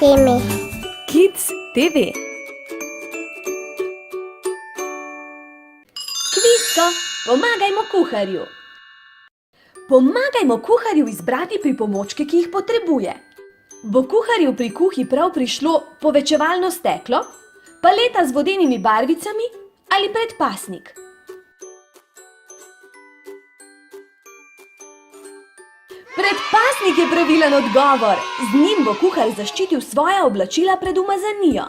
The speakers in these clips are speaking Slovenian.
teme. Kids TV. Kvisko, pomagajmo kuharju. Pomagajmo kuharju izbrati pripomočke, ki jih potrebuje. Bo kuharju pri kuhi prav prišlo povečevalno steklo, paleta z vodenimi barvicami ali predpasnik? Predpasnik je pravilen odgovor. Z njim bo kuhar zaščitil svoja oblačila pred umazanijo.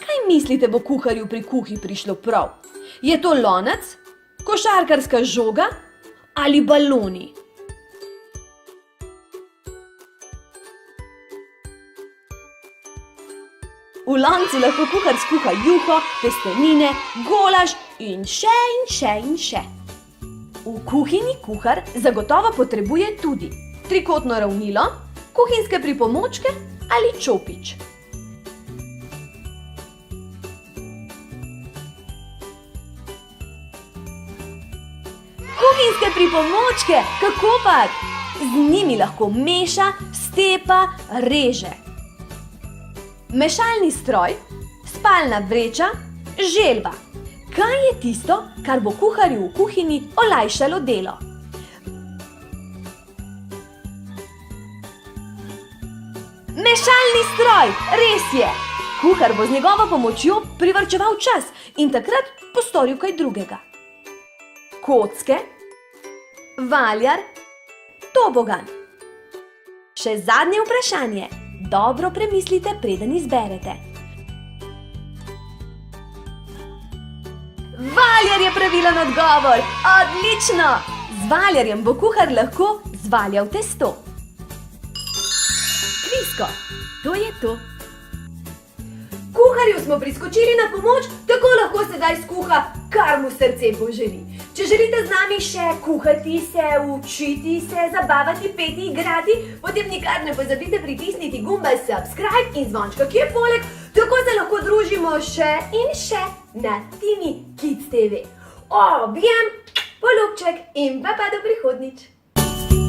Kaj mislite, bo kuharju pri kuhi prišlo prav? Je to lonec, košarkarska žoga ali baloni? V loncu lahko kuhar skuha juho, testenine, golaž in še. V kuhinji kuhar zagotovo potrebuje tudi trikotno ravnilo, kuhinjske pripomočke ali čopič. Kuhinjske pripomočke, kakopak! Z njimi lahko meša, stepa, reže. Mešalni stroj, spalna vreča, želva. Kaj je tisto, kar bo kuharju v kuhinji olajšalo delo? Mešalni stroj, res je! Kuhar bo z njegovo pomočjo privarčeval čas in takrat postoril kaj drugega. Kocke, valjar, tobogan. Še zadnje vprašanje. Dobro premislite, preden izberete. Valjar je pravilen odgovor! Odlično! Z valjarjem bo kuhar lahko zvaljal testo. Kvisko, to je to. Kuharju smo priskočili na pomoč, tako lahko sedaj skuha, kar mu srce poželi. Če želite z nami še kuhati se, učiti se, zabavati, peti, igrati, potem nikar ne pozabite pritisniti gumba subscribe in zvončka, ki je poleg, tako se lahko družimo še in še na Timi Kids TV. Objem, poljubček in pa do prihodnjič.